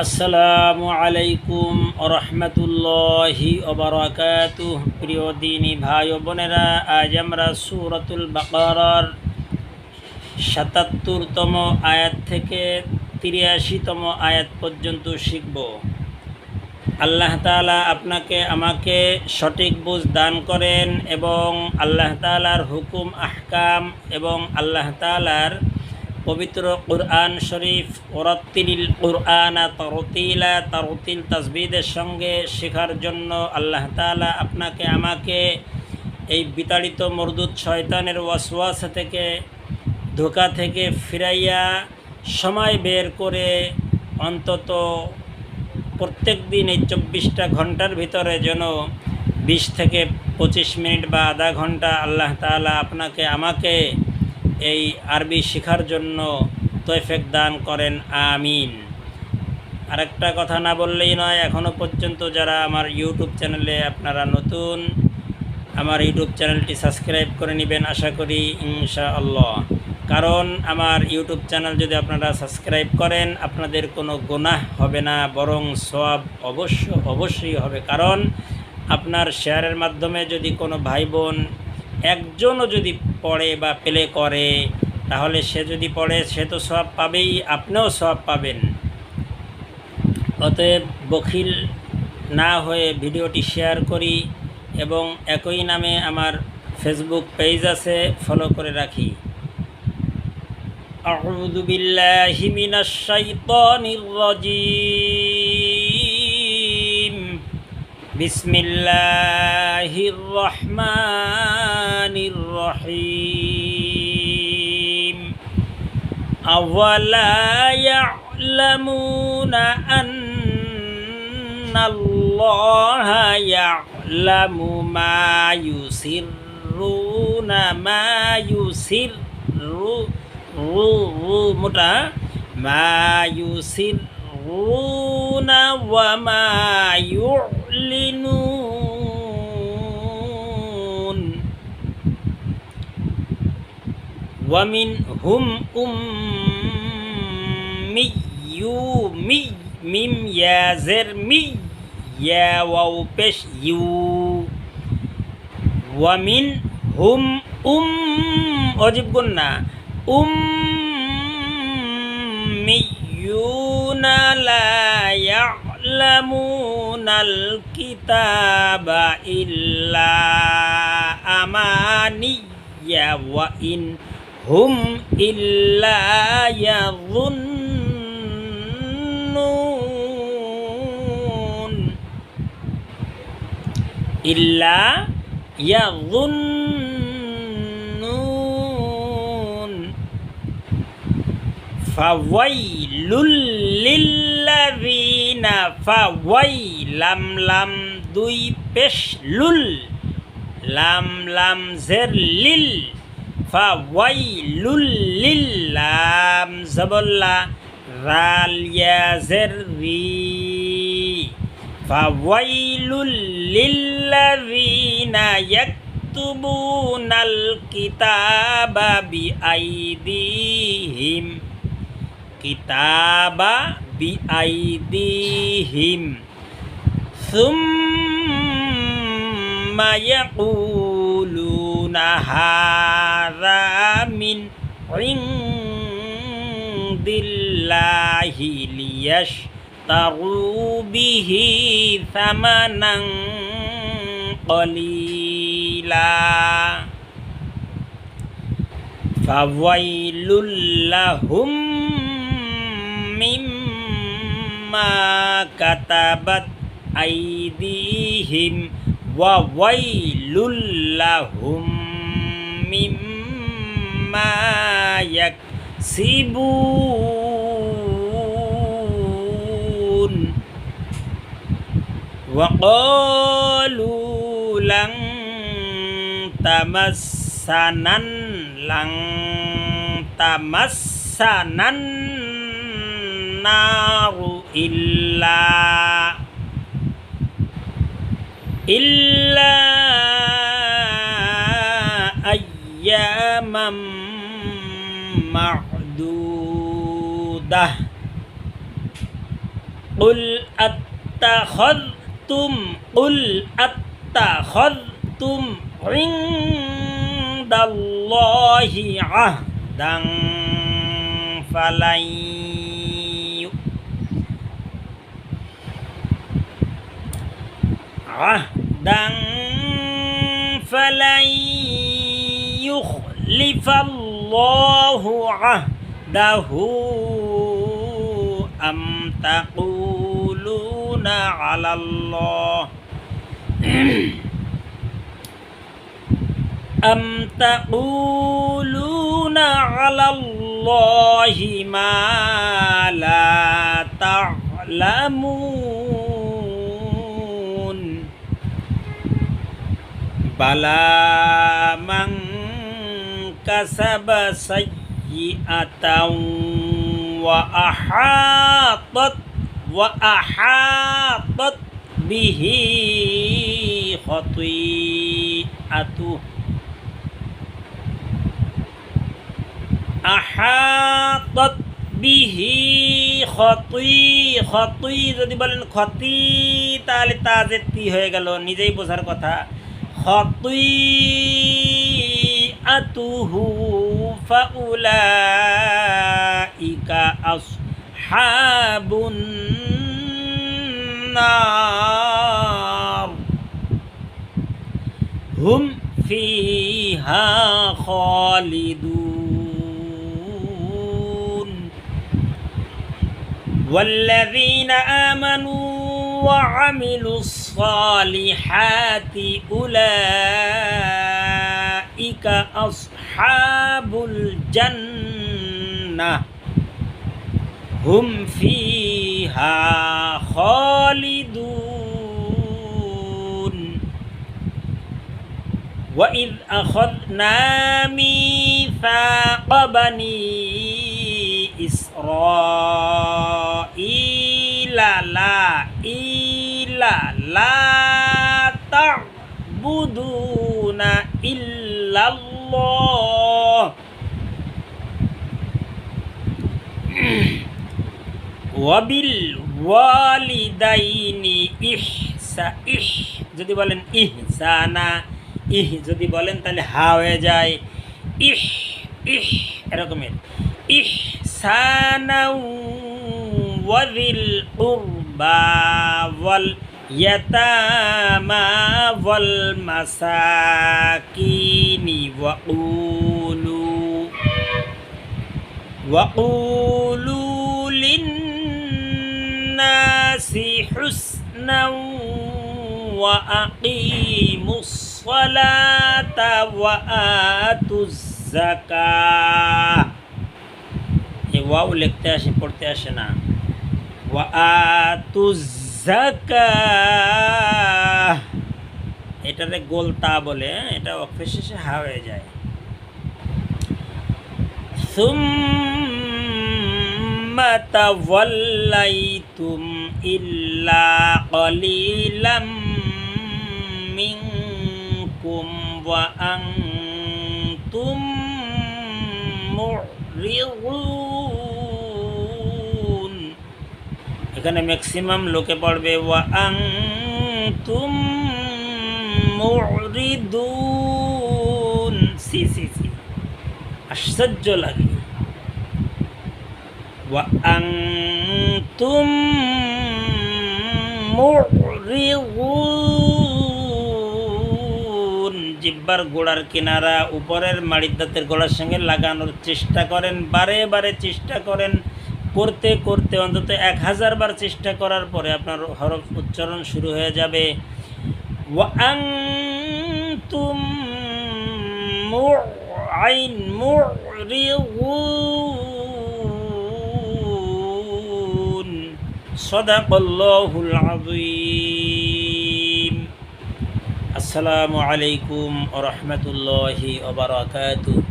আসসালামু আলাইকুম রহমতুল্লাহি ওবারাকাতুহ। প্রিয় দিনী ভাই ও বোনেরা, আজ আমরা সূরাতুল বাকারার ৭৭তম আয়াত থেকে ৮৩তম আয়াত পর্যন্ত শিখব। আল্লাহ তাআলা আপনাকে আমাকে সঠিক বুঝ দান করেন এবং আল্লাহ তাআলার হুকুম আহকাম এবং আল্লাহ তাআলার পবিত্র কুরআন শরীফ ওরাত্তিলিল কুরআনা তারতিলা তারতিল তাসবিদের সঙ্গে শেখার জন্য আল্লাহ তাআলা আপনাকে আমাকে এই বিতাড়িত মরদুদ শয়তানের ওয়াসওয়াসা থেকে, ধোঁকা থেকে ফিরাইয়া সময় বের করে অন্তত প্রত্যেক দিন এই ২৪টা ঘন্টার ভিতরে যেন ২০ থেকে ২৫ মিনিট বা আধা ঘন্টা আল্লাহ তাআলা আপনাকে আমাকে এই আরবি শেখার জন্য তৌফিক দান করেন, আমিন। আরেকটা কথা না বললেই নয়, এখনও পর্যন্ত যারা আমার ইউটিউব চ্যানেলে আপনারা নতুন, আমার ইউটিউব চ্যানেলটি সাবস্ক্রাইব করে নেবেন আশা করি ইনশাআল্লাহ। কারণ আমার ইউটিউব চ্যানেল যদি আপনারা সাবস্ক্রাইব করেন, আপনাদের কোনো গুনাহ হবে না, বরং সওয়াব অবশ্যই হবে। কারণ আপনার শেয়ারের মাধ্যমে যদি কোনো ভাই বোন একজনও যদি পড়ে বা প্লে করে, তাহলে সে যদি পড়ে সে তো সওয়াব পাবেই, আপনিও সওয়াব পাবেন। অতএব বখিল না হয়ে ভিডিওটি শেয়ার করি এবং একই নামে আমার ফেসবুক পেজ আছে, ফলো করে রাখি। আউযু বিল্লাহি মিনাশ শাইতানির রাজিম। বিসমিল্লাহির রহমানির রহিম। আওয়ালা ইয়ালামুনা আন্নাল্লাহা ইয়ালামু মা ইউসিররুনা মা ইউসিররুনা ওয়া মা يعلنون ومنهم ميم يا زر مي يا واو بش يو ومنهم أجيب قلنا أميون لا يعلمون الكتاب إلا أماني وإن هم إلا يظنون فويل للذين فويلم لم দুই পেশ লুল লাম লাম জের লিল ফাওয়াইলুল লিল্লাম জবল্লা রাল ইয়া জের রি ফাওয়াইলুল লিল্লাযিনা ইয়াকতুবুনাল কিতাবা বিআইদিহিম কিতাবা বিআইদিহিম সুম্মা ইয়াকুলুনা হাযা মিন ইনদিল্লাহি লিয়াশতারু বিহি সামানান কলিলা ফাওয়াইলুল লাহুম মিম্মা কাতাবাত আইদিহিম ওয়া ওয়াইলুল লাহুম মিম্মা ইয়াকসিবুন ওয়া ক্বালু লান তামাসসানান নারু ইল্লা আইয়ামাম মা'দুদাহ কুল আত্তাখাযতুম কুল আত্তাখাযতুম ইনদাল্লাহি আহদান ফালাই আহদান ফালাই ইউখলিফাল্লাহু আহদাহু আম তাকুলুনা আলাল্লাহ أم تقولون على الله ما لا تعلمون بلى من كسب سيئة وأحاطت به خطيئته আহাতত বিহি খতি যদি বলেন ক্ষতি তাহলে তাজের তি হয়ে গেল, নিজেই বোঝার কথা। খতিআতুহু ফাউলাইকা আসহাবুন নার হুম ফিহা খালিদুন والذين آمنوا وعملوا الصالحات أولئك أصحاب الجنة هم فيها خالدون وإذ أخذنا ميثاق بني إسرائيل لا تعبدون إلا الله وبالوالدين যদি বলেন ইহসানা, যদি বলেন তাহলে হা হয়ে যায় এরকমের ইহসানাও ওয়াযিল কুরবা ওয়াল ইয়াতামা ওয়াল মাসাকিনি ওয়াকুলু লিন্নাসি হুসনাও ওয়া আকিমুস সালাতা ওয়া আতুজ যাকাহ। ওয়াও লিখতে আসে, পড়তে আসে না। ওয়া আতুজ যাকাহ, এটারে গোলতা বলে, এটা ওয়াকফের শেষে হা হয়ে যায়। সুম্মা তাওয়াল্লাইতুম ইল্লা ক্বালিলাম মিনকুম ওয়া আনতুম মুরিদুন। এখানে ম্যাক্সিমাম লোকে পড়বে ওয়া আনতুম মুরিদুন। সি আশ্চর্য লাগে। ওয়া আনতুম মুরিদুন। জিহ্বার গোড়ার কিনারা উপরের মাড়ির দাঁতের গোড়ার সঙ্গে লাগানোর চেষ্টা করেন, বারে বারে চেষ্টা করেন। করতে করতে অন্তত 1000 বার চেষ্টা করার পরে আপনার হরফ উচ্চারণ শুরু হয়ে যাবে। ওয়া আনতুম মুরিদুন। সাদাকাল্লাহুল আযীম। আসসালামু আলাইকুম ওয়া রাহমাতুল্লাহি ওয়া বারাকাতুহু।